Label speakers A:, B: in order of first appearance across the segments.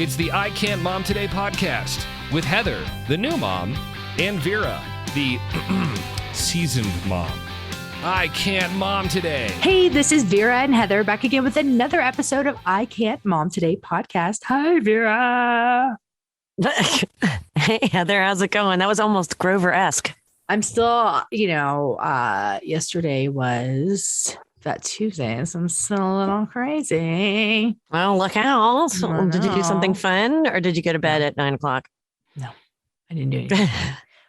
A: It's the I Can't Mom Today podcast with Heather, the new mom, and Vera, the seasoned mom. I Can't Mom Today.
B: Hey, this is Vera and Heather back again with another episode of I Can't Mom Today podcast. Hi, Vera.
C: Hey, Heather, how's it going? That was almost Grover-esque.
B: I'm still, yesterday was that Tuesday, so I'm still a little crazy.
C: Well, look out. Did you do something fun or did you go to bed at 9 o'clock?
B: No, I didn't do anything.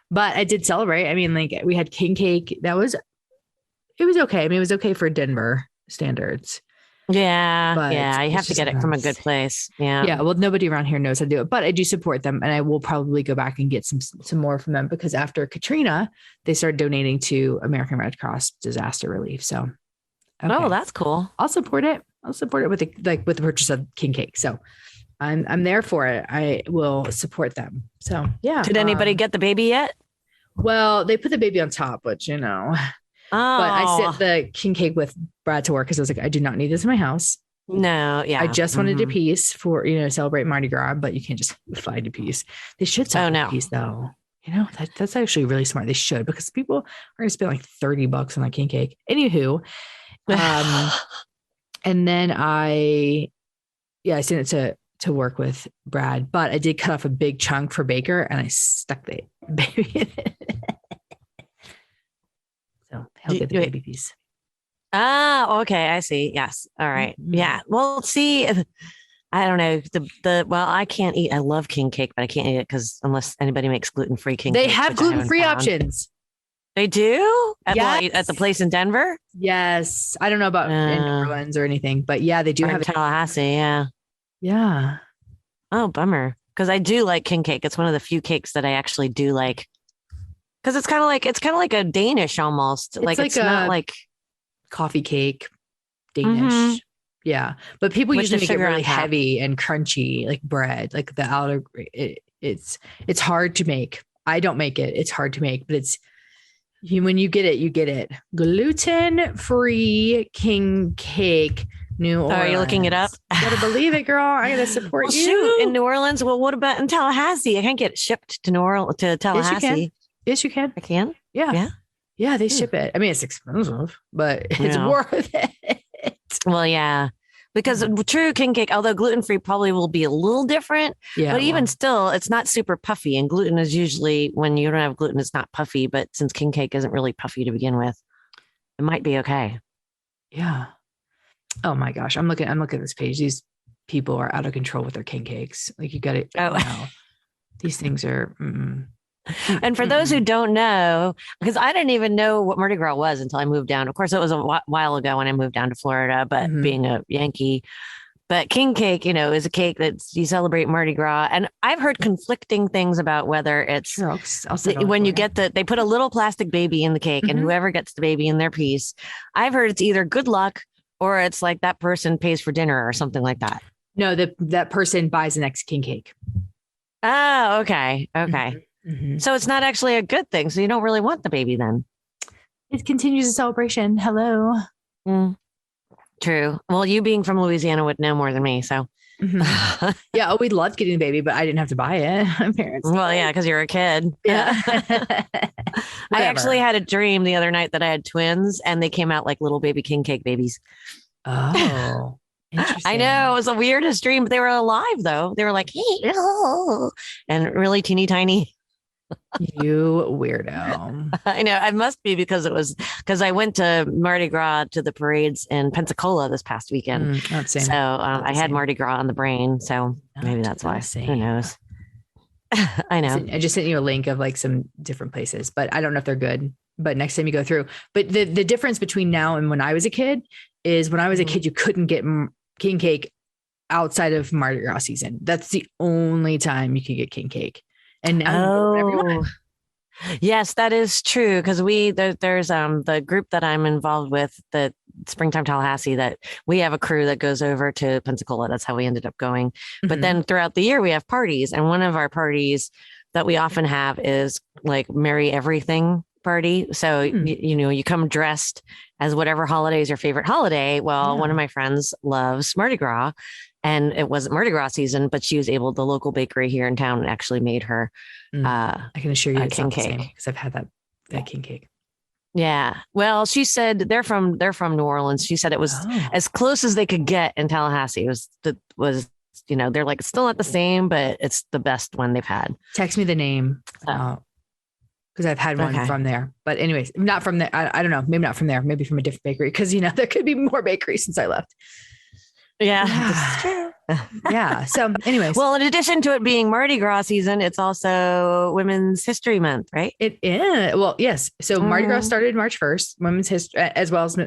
B: But I did celebrate. I mean, like we had king cake. It was okay. I mean, it was okay for Denver standards.
C: Yeah. You have to get it from a good place. Yeah.
B: Yeah. Well, nobody around here knows how to do it, but I do support them, and I will probably go back and get some more from them because after Katrina, they started donating to American Red Cross disaster relief. So, okay.
C: Oh, that's cool.
B: I'll support it. I'll support it with the purchase of king cake. So, I'm there for it. I will support them. So, yeah.
C: Did anybody get the baby yet?
B: Well, they put the baby on top, which
C: Oh,
B: but I sent the king cake with Brad to work because I was like, I do not need this in my house.
C: No, yeah.
B: I just wanted a piece for, celebrate Mardi Gras, but you can't just find a piece. They should sell a piece though. That's actually really smart. They should, because people are going to spend like $30 on a king cake. Anywho, and then I sent it to work with Brad, but I did cut off a big chunk for Baker and I stuck the baby in it. So he'll get the baby piece.
C: Oh, okay. I see. Yes. All right.
B: Mm-hmm.
C: Yeah. Well, see, I don't know. Well, I can't eat. I love king cake, but I can't eat it because unless anybody makes gluten-free king cake.
B: They have gluten-free options.
C: They do? At
B: Yes.
C: the place in Denver?
B: Yes. I don't know about in New Orleans or anything, but yeah, they do have
C: in Tallahassee. Yeah.
B: Yeah.
C: Oh, bummer. Because I do like king cake. It's one of the few cakes that I actually do like. Because it's kind of like a Danish almost. It's not like
B: coffee cake, Danish. Mm-hmm. Yeah. But people usually make it really heavy and crunchy, like bread, like the outer, it's hard to make. I don't make it. It's hard to make, but when you get it, you get it. Gluten-free king cake, New Orleans.
C: Are you looking it up?
B: You gotta believe it, girl. I gotta support you.
C: Shoot, in New Orleans. Well, what about in Tallahassee? I can't get it shipped to Tallahassee.
B: Yes, you can.
C: I can?
B: Yeah, they ship it. I mean, it's expensive, but it's worth it.
C: Well, yeah. Because true king cake, although gluten-free probably will be a little different, but even still, it's not super puffy. And gluten is usually, when you don't have gluten, it's not puffy. But since king cake isn't really puffy to begin with, it might be okay.
B: Yeah. Oh my gosh. I'm looking at this page. These people are out of control with their king cakes. Like you got it. Oh, wow. These things are...
C: And for those who don't know, because I didn't even know what Mardi Gras was until I moved down. Of course, it was a while ago when I moved down to Florida, but being a Yankee, but king cake, is a cake that you celebrate Mardi Gras. And I've heard conflicting things about whether it's when you get they put a little plastic baby in the cake and whoever gets the baby in their piece. I've heard it's either good luck or it's like that person pays for dinner or something like that.
B: No, that person buys the next king cake.
C: Oh, okay. Okay. Mm-hmm. So it's not actually a good thing. So you don't really want the baby then.
B: It continues a celebration. Hello.
C: True. Well, you being from Louisiana would know more than me. So
B: yeah, we loved getting the baby, but I didn't have to buy it. My parents.
C: Well, yeah, because you're a kid.
B: Yeah.
C: I actually had a dream the other night that I had twins and they came out like little baby king cake babies.
B: Oh.
C: I know, it was the weirdest dream, but they were alive though. They were like, hey, and really teeny tiny.
B: You weirdo.
C: I know. I must be because I went to Mardi Gras to the parades in Pensacola this past weekend. So I had Mardi Gras on the brain. So maybe that's why. Who knows? I know.
B: I just sent you a link of like some different places, but I don't know if they're good. But next time you go through, but the difference between now and when I was a kid is when I was a kid, you couldn't get king cake outside of Mardi Gras season. That's the only time you could get king cake. And now
C: yes, that is true. Because there's the group that I'm involved with, the Springtime Tallahassee, that we have a crew that goes over to Pensacola. That's how we ended up going. But then throughout the year we have parties, and one of our parties that we often have is like Merry Everything party. So, you come dressed as whatever holiday is your favorite holiday. Well, one of my friends loves Mardi Gras. and it wasn't Mardi Gras season, but she was able, the local bakery here in town actually made her
B: I can assure you it's
C: king
B: not the same
C: cake.
B: because I've had that king cake.
C: Yeah. Well, she said they're from New Orleans. She said it was as close as they could get in Tallahassee. It was, you know, they're like, it's still not the same, but it's the best one they've had.
B: Text me the name. Because I've had one from there. But anyways, not from there. I don't know. Maybe not from there. Maybe from a different bakery. Because, you know, there could be more bakeries since I left.
C: Yeah. That's true.
B: Yeah. So anyways.
C: Well, in addition to it being Mardi Gras season, it's also Women's History Month, right?
B: It is. Well, yes. So Mardi Gras started March 1st, Women's History, as well as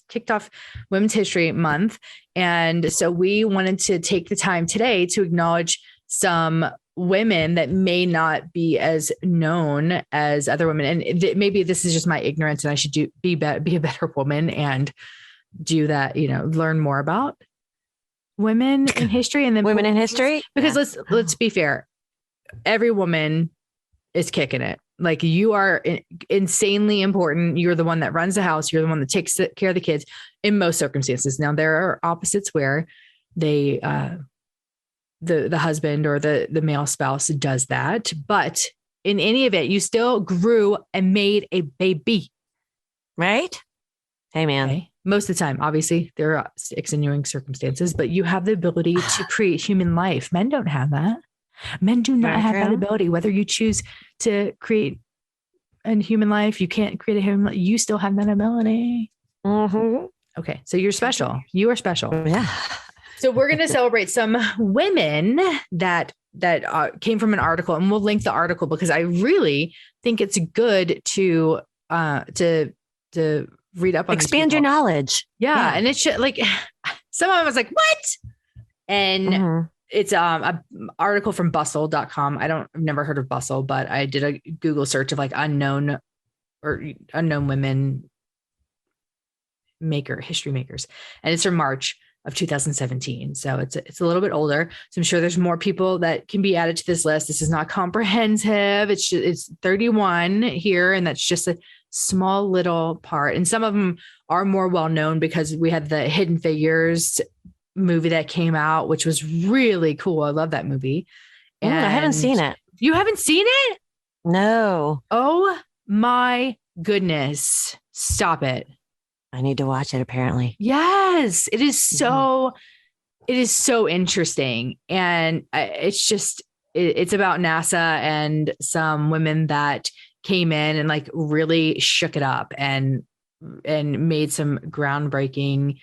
B: kicked off Women's History Month. And so we wanted to take the time today to acknowledge some women that may not be as known as other women. And maybe this is just my ignorance and I should be a better woman and do that, you know, learn more about women in history and then
C: women in history.
B: Because let's be fair. Every woman is kicking it. Like you are insanely important. You're the one that runs the house. You're the one that takes care of the kids in most circumstances. Now there are opposites where they, the husband or the male spouse does that. But in any event, you still grew and made a baby.
C: Right? Hey, man.
B: Okay. Most of the time, obviously, there are extenuating circumstances, but you have the ability to create human life. Men don't have that. Men do not have that ability. Whether you choose to create a human life, you can't create a human life. You still have that ability.
C: Mm-hmm.
B: Okay. So you're special. You are special.
C: Yeah.
B: So we're going to celebrate some women that came from an article, and we'll link the article because I really think it's good to read up on,
C: expand your knowledge.
B: Yeah. And it should, like, someone was like, what? And it's an article from bustle.com. I've never heard of Bustle, but I did a Google search of like unknown women history makers. And it's from March of 2017. So it's a little bit older. So I'm sure there's more people that can be added to this list. This is not comprehensive. It's 31 here. And that's just a small little part. And some of them are more well-known because we had the Hidden Figures movie that came out, which was really cool. I love that movie.
C: And I haven't seen it.
B: You haven't seen it?
C: No.
B: Oh my goodness. Stop it.
C: I need to watch it apparently.
B: Yes. It is so interesting. And it's about NASA and some women that came in and like really shook it up and made some groundbreaking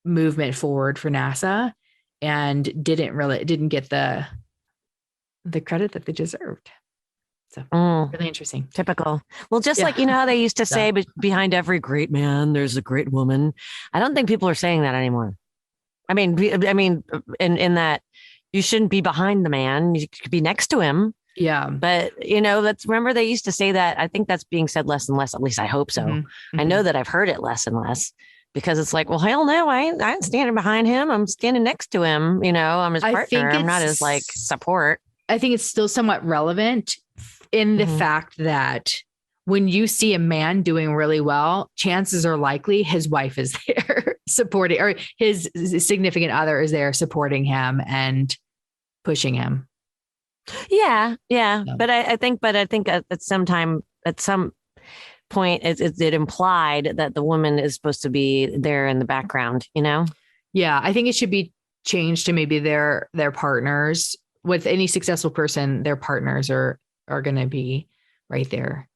B: movement forward for NASA and didn't get the credit that they deserved. So really interesting.
C: Typical. Well, just like, you know how they used to say, but behind every great man, there's a great woman. I don't think people are saying that anymore. I mean, in that you shouldn't be behind the man. You could be next to him.
B: Yeah.
C: But, you know, remember they used to say that. I think that's being said less and less. At least I hope so. Mm-hmm. I know that I've heard it less and less because it's like, well, hell no, I ain't standing behind him. I'm standing next to him. You know, I'm his partner. I'm not his like support.
B: I think it's still somewhat relevant in the fact that when you see a man doing really well, chances are likely his wife is there supporting, or his significant other is there supporting him and pushing him.
C: Yeah. But I think at some point it implied that the woman is supposed to be there in the background, you know?
B: Yeah. I think it should be changed to maybe their partners. With any successful person, their partners are going to be right there.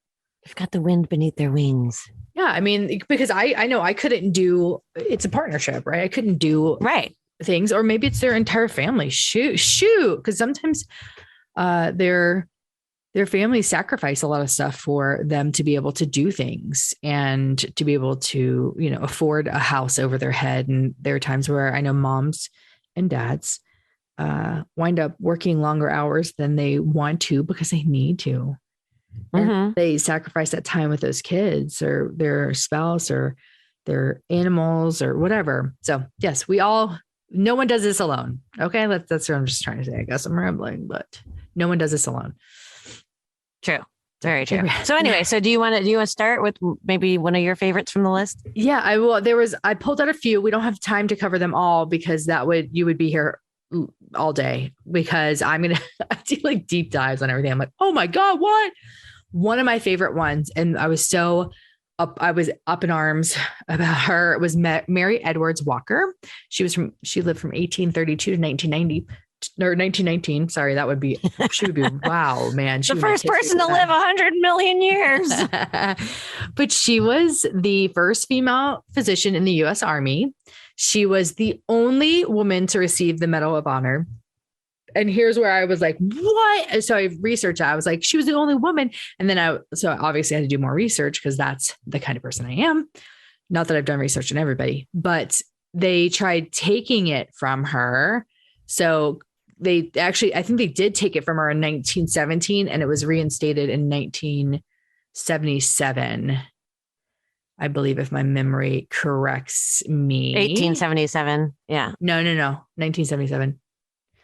C: They've got the wind beneath their wings.
B: Yeah. I mean, because I know I couldn't do, it's a partnership, right? I couldn't do things, or maybe it's their entire family. Shoot. Because sometimes their families sacrifice a lot of stuff for them to be able to do things and to be able to, you know, afford a house over their head. And there are times where I know moms and dads wind up working longer hours than they want to because they need to. And they sacrifice that time with those kids or their spouse or their animals or whatever. So yes, no one does this alone. Okay. That's what I'm just trying to say. I guess I'm rambling, but no one does this alone.
C: True. Very true. So anyway, do you want to start with maybe one of your favorites from the list?
B: Yeah, I pulled out a few. We don't have time to cover them all because you would be here all day because I do like deep dives on everything. I'm like, oh my God, what? One of my favorite ones. And I was up in arms about her. It was Mary Edwards Walker. She lived from 1832 to 1990. Or 1919. Sorry, she would be, wow, man.
C: The first person to live 100 million years.
B: But she was the first female physician in the U.S. Army. She was the only woman to receive the Medal of Honor. And here's where I was like, what? So I researched it. I was like, she was the only woman. And then so obviously I had to do more research because that's the kind of person I am. Not that I've done research on everybody, but they tried taking it from her. So I think they did take it from her in 1917 and it was reinstated in 1977. I believe if my memory corrects me.
C: 1877. Yeah.
B: No. 1977.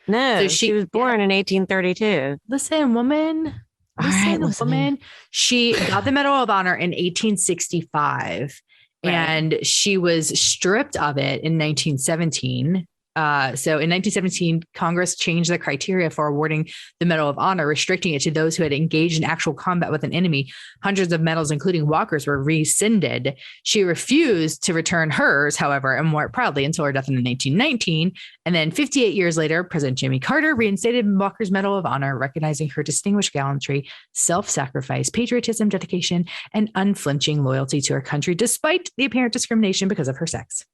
C: No, so she was born in 1832.
B: Listen, woman. Woman. She got the Medal of Honor in 1865 and she was stripped of it in 1917. So in 1917, Congress changed the criteria for awarding the Medal of Honor, restricting it to those who had engaged in actual combat with an enemy. Hundreds of medals, including Walker's, were rescinded. She refused to return hers, however, and wore it proudly until her death in 1919. And then 58 years later, President Jimmy Carter reinstated Walker's Medal of Honor, recognizing her distinguished gallantry, self-sacrifice, patriotism, dedication, and unflinching loyalty to her country, despite the apparent discrimination because of her sex.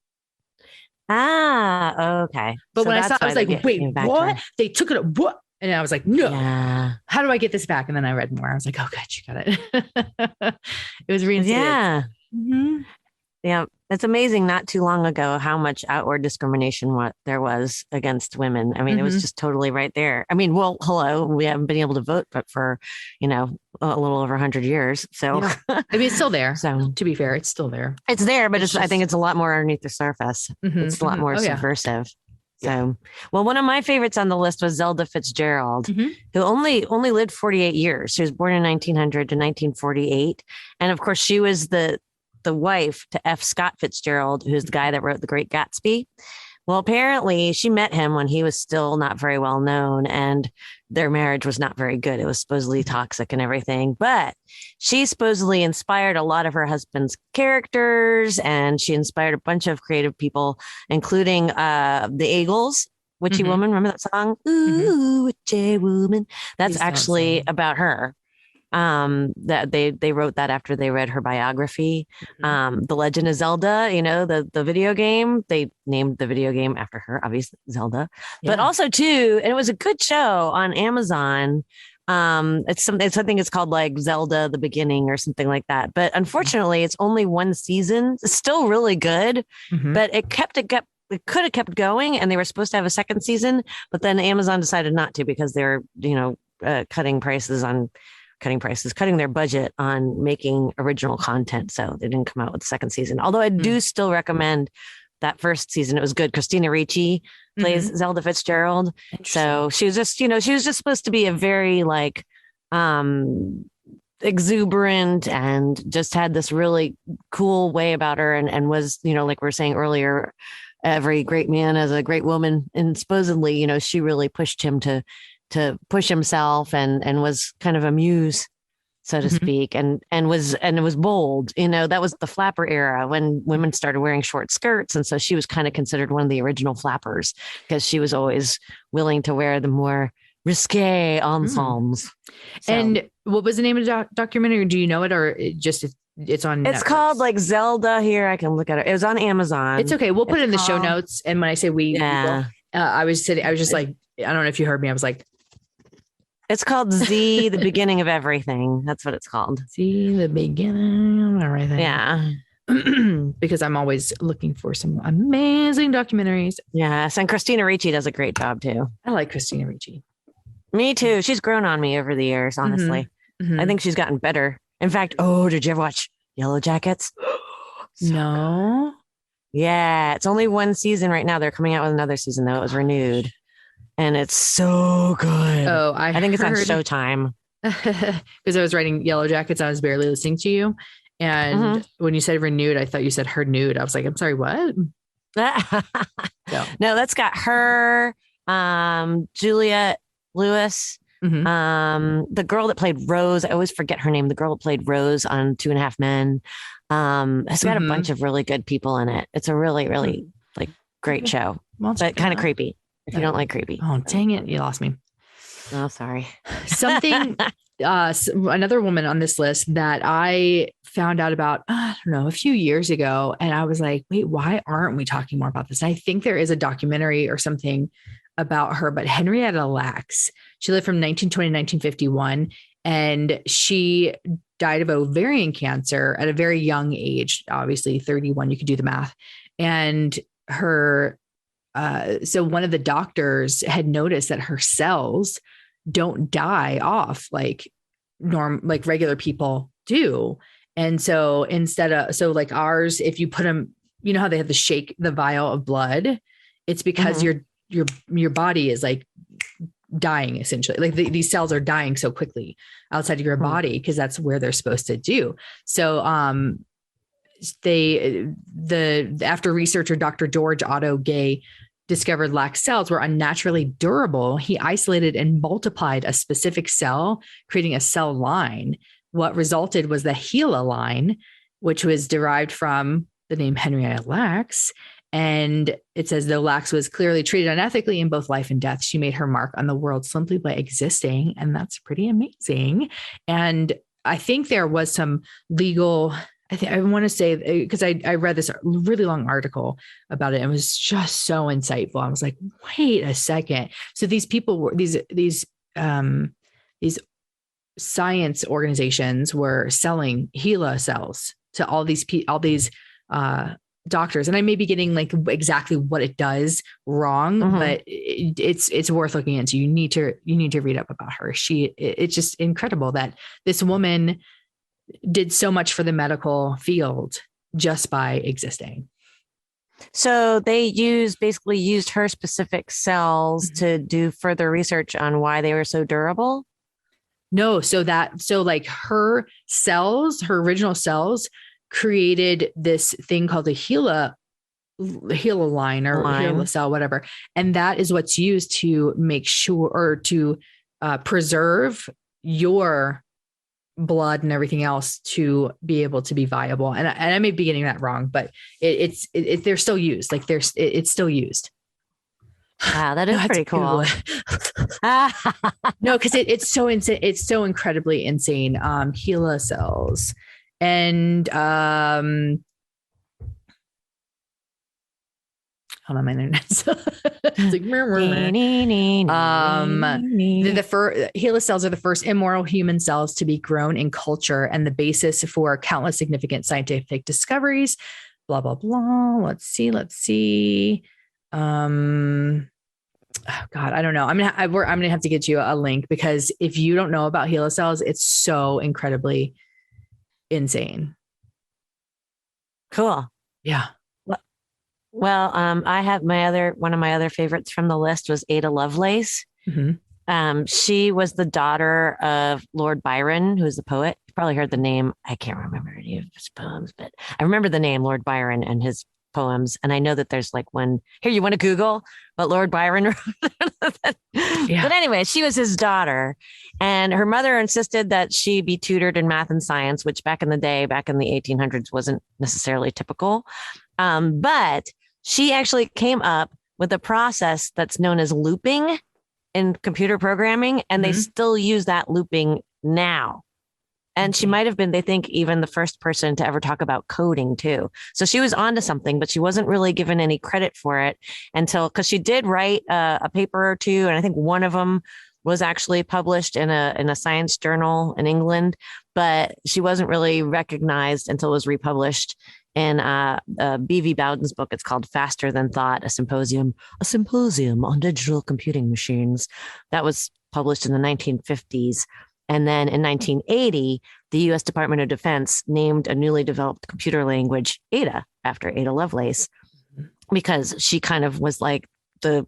C: Ah, okay.
B: But when I saw it, I was like, wait, what? They took it. What? And I was like, no, how do I get this back? And then I read more. I was like, oh, God, you got it. It was reinstated.
C: Yeah. Mm-hmm. Yeah. It's amazing not too long ago how much outward discrimination there was against women. I mean, it was just totally right there. I mean, well, hello, we haven't been able to vote, but for, a little over 100 years. So,
B: I mean, it's still there.
C: So
B: to be fair, it's still there.
C: It's there, but I think it's a lot more underneath the surface. It's a lot more subversive. So, well, one of my favorites on the list was Zelda Fitzgerald, who only lived 48 years. She was born in 1900 to 1948. And of course, she was the wife to F. Scott Fitzgerald, who's the guy that wrote The Great Gatsby. Well, apparently she met him when he was still not very well known and their marriage was not very good. It was supposedly toxic and everything, but she supposedly inspired a lot of her husband's characters and she inspired a bunch of creative people, including the Eagles, Witchy Woman. Remember that song? Ooh, Witchy Woman. That's actually about her. That they wrote that after they read her biography. The Legend of Zelda, the video game, they named the video game after her, obviously Zelda, but also too, and it was a good show on Amazon. I think it's called like Zelda, the Beginning or something like that. But unfortunately it's only one season. It's still really good, but it could have kept going and they were supposed to have a second season, but then Amazon decided not to because they're, cutting their budget on making original content. So they didn't come out with the second season. Although I do still recommend that first season. It was good. Christina Ricci plays Zelda Fitzgerald. So she was just, she was just supposed to be a very like exuberant and just had this really cool way about her and was, like we were saying earlier, every great man has a great woman. And supposedly, she really pushed him to push himself and was kind of a muse, so to speak, and it was bold. That was the flapper era when women started wearing short skirts. And so she was kind of considered one of the original flappers because she was always willing to wear the more risque ensembles. So,
B: and what was the name of the documentary? Do you know it or it's on Netflix?
C: It's called like Zelda. Here, I can look at it. It was on Amazon.
B: It's okay. We'll put it in the show notes. And when I say we will, I was just like, I don't know if you heard me. I was like,
C: it's called Z, the Beginning of Everything. That's what it's called.
B: Z, the Beginning of Everything.
C: Yeah.
B: Because I'm always looking for some amazing documentaries.
C: Yes. And Christina Ricci does a great job too.
B: I like Christina Ricci.
C: Me too. She's grown on me over the years, honestly. I think she's gotten better. In fact, did you ever watch Yellow Jackets?
B: No.
C: Yeah. It's only one season right now. They're coming out with another season though. It was renewed. And it's so good.
B: Oh,
C: I think it's on Showtime.
B: because I was writing Yellow Jackets. I was barely listening to you. And when you said renewed, I thought you said her nude. I was like, I'm sorry, what?
C: No, that's got her, Juliette Lewis, the girl that played Rose. I always forget her name. The girl that played Rose on 2.5 Men. It's got a bunch of really good people in it. It's a really, really like great show, but kind of creepy if you don't like creepy.
B: Oh, dang it. You lost me.
C: Oh, sorry.
B: Something, another woman on this list that I found out about, I don't know, a few years ago. And I was like, wait, why aren't we talking more about this? And I think there is a documentary or something about her, but Henrietta Lacks, she lived from 1920 to 1951, and she died of ovarian cancer at a very young age, obviously 31, you could do the math. And so one of the doctors had noticed that her cells don't die off like regular people do. And so like ours, if you put them, you know how they have to shake the vial of blood, it's because your body is like dying essentially. Like these cells are dying so quickly outside of your body because that's where they're supposed to do. So after researcher Dr. George Otto Gay discovered Lacks cells were unnaturally durable, he isolated and multiplied a specific cell, creating a cell line. What resulted was the HeLa line, which was derived from the name Henrietta Lacks. And it says, though Lacks was clearly treated unethically in both life and death, she made her mark on the world simply by existing. And that's pretty amazing. And I think there was some legal, I want to say, because I read this really long article about it. It was just so insightful. I was like, wait a second. So these people were these science organizations were selling HeLa cells to all these doctors. And I may be getting like exactly what it does wrong, but it's worth looking into. You need to read up about her. It's just incredible that this woman did so much for the medical field just by existing.
C: So they basically used her specific cells to do further research on why they were so durable.
B: No. So like her cells, her original cells created this thing called a HeLa line or HeLa cell, whatever. And that is what's used to make sure or to preserve your blood and everything else to be able to be viable. And I may be getting that wrong, but they're still used. Like it's still used.
C: Wow, that is pretty cool.
B: No, because it's so insane. It's so incredibly insane. HeLa cells. And hold on, my internet. It's like, HeLa cells are the first immortal human cells to be grown in culture and the basis for countless significant scientific discoveries. Blah blah blah. Let's see. Oh God, I don't know. I'm gonna have to get you a link because if you don't know about HeLa cells, it's so incredibly insane.
C: Cool.
B: Yeah.
C: Well, I have one of my other favorites from the list was Ada Lovelace. She was the daughter of Lord Byron, who's the poet. You probably heard the name. I can't remember any of his poems, but I remember the name Lord Byron and his poems. And I know that there's like one here. You want to Google what Lord Byron wrote? Yeah. But anyway, she was his daughter, and her mother insisted that she be tutored in math and science, which back in the 1800s, wasn't necessarily typical. But she actually came up with a process that's known as looping in computer programming, and they still use that looping now. And she might have been, they think, even the first person to ever talk about coding too. So she was onto something, but she wasn't really given any credit for it because she did write a paper or two. And I think one of them was actually published in a science journal in England, but she wasn't really recognized until it was republished in B.V. Bowden's book. It's called Faster Than Thought, a symposium on digital computing machines. That was published in the 1950s. And then in 1980, the U.S. Department of Defense named a newly developed computer language Ada after Ada Lovelace, because she kind of was like the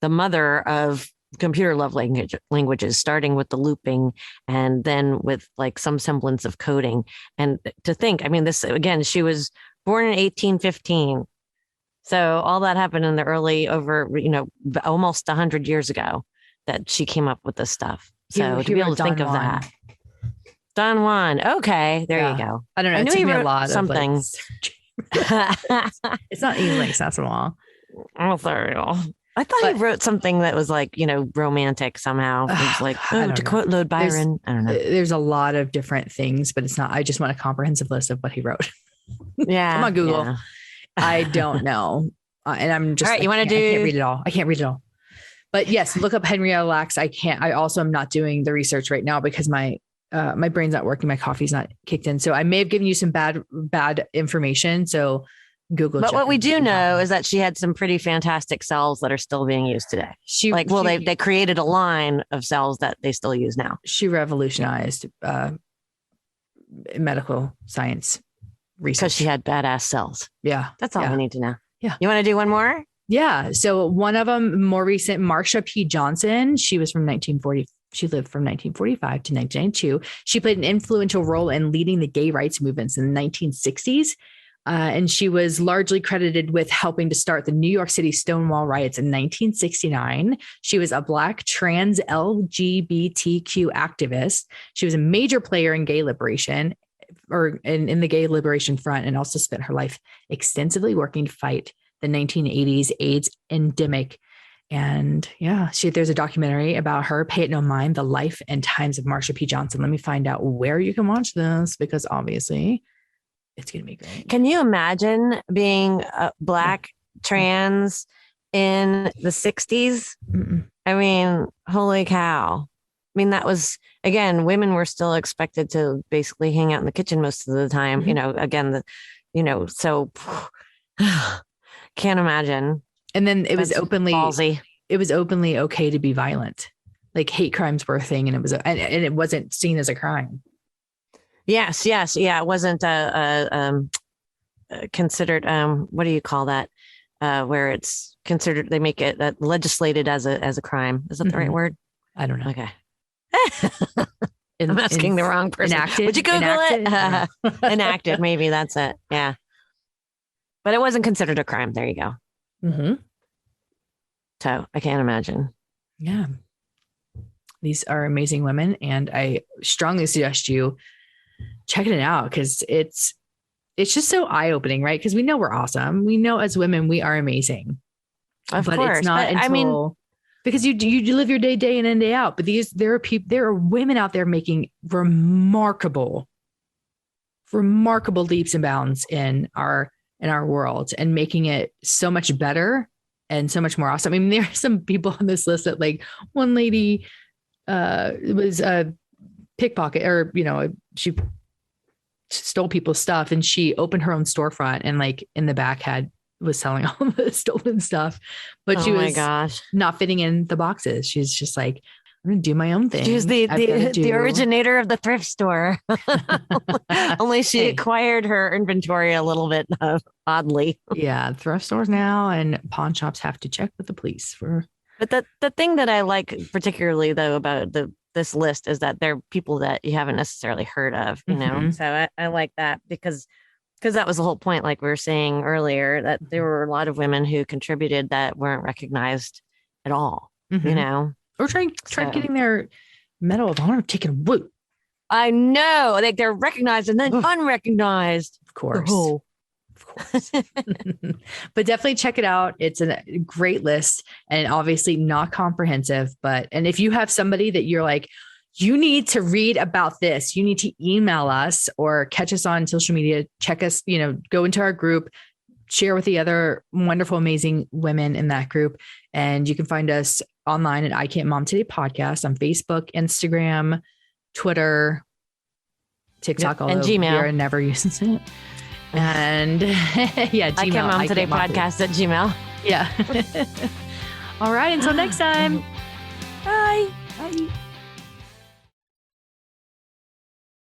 C: mother of computer love languages, starting with the looping and then with like some semblance of coding. And to think, I mean, this again, she was born in 1815. So all that happened in the early almost 100 years ago that she came up with this stuff. So to be able to think of that. Don Juan. Okay. There you go.
B: I don't know.
C: I knew
B: it took
C: he
B: me a
C: wrote
B: lot
C: something.
B: It's not even like Sassamall.
C: Oh, sorry. I thought he wrote something that was like, romantic somehow. It was like, to quote Lord Byron. I don't know.
B: There's a lot of different things, but it's not, I just want a comprehensive list of what he wrote.
C: Yeah.
B: Come on, Google.
C: Yeah.
B: I don't know. And I'm just,
C: all right, you want to do,
B: I can't read it all. I can't read it all, but yes, look up Henrietta Lacks. I also am not doing the research right now because my brain's not working. My coffee's not kicked in. So I may have given you some bad information. So Google.
C: But what we do know is that she had some pretty fantastic cells that are still being used today. They created a line of cells that they still use now.
B: She revolutionized medical science research
C: because she had badass cells.
B: Yeah,
C: that's all we need to know.
B: Yeah,
C: you want to do one more?
B: Yeah. So one of them, more recent, Marcia P Johnson. She was from 1940. She lived from 1945 to 1992. She played an influential role in leading the gay rights movements in the 1960s. And she was largely credited with helping to start the New York City Stonewall riots in 1969. She was a Black trans LGBTQ activist. She was a major player in gay liberation or in the gay liberation front, and also spent her life extensively working to fight the 1980s AIDS endemic. And there's a documentary about her, Pay It No Mind, The Life and Times of Marcia P Johnson. Let me find out where you can watch this, because obviously it's going to be great.
C: Can you imagine being a Black trans in the 60s? Mm-mm. I mean, holy cow. I mean, that was, again, women were still expected to basically hang out in the kitchen most of the time, mm-hmm. So can't imagine.
B: And then it was openly
C: ballsy.
B: It was openly okay to be violent. Like hate crimes were a thing, and it wasn't seen as a crime.
C: Yes. Yeah. It wasn't considered. What do you call that? Where it's considered, they make it legislated as a crime. Is that mm-hmm. the right word?
B: I don't know.
C: Okay. I'm asking the wrong person.
B: Enacted?
C: Would you Google it? Enacted. Maybe that's it. Yeah. But it wasn't considered a crime. There you go.
B: Mm-hmm.
C: So I can't imagine.
B: Yeah. These are amazing women. And I strongly suggest you checking it out, because it's just so eye-opening, right? Because we know we're awesome. We know as women, we are amazing.
C: Of course.
B: It's not until... Because you live your day in and day out, but there are women out there making remarkable leaps and bounds in our world, and making it so much better and so much more awesome. I mean, there are some people on this list that, like, one lady was a pickpocket, or she stole people's stuff, and she opened her own storefront, and like in the back was selling all the stolen stuff, but she was not fitting in the boxes. She's just like, I'm going to do my own thing.
C: She was the originator of the thrift store. Only she acquired her inventory a little bit oddly.
B: Yeah. Thrift stores now and pawn shops have to check with the police for.
C: But the thing that I like particularly though about this list is that they're people that you haven't necessarily heard of, you know?
B: Mm-hmm.
C: So I like that because that was the whole point, like we were saying earlier, that there were a lot of women who contributed that weren't recognized at all,
B: mm-hmm. Or try getting their Medal of Honor taken. Woo.
C: I know, like they're recognized and then unrecognized.
B: Of course.
C: Oh.
B: Of course. But definitely check it out. It's a great list, and obviously not comprehensive, and if you have somebody that you're like, you need to read about this, you need to email us or catch us on social media, check us, go into our group, share with the other wonderful, amazing women in that group. And you can find us online at I Can't Mom Today Podcast on Facebook, Instagram, Twitter, TikTok,
C: and Gmail.
B: Vera never uses it. And Gmail.
C: I Can't Mom Today Podcast at Gmail.
B: Yeah. All right. Until next time.
C: Bye.
B: Bye.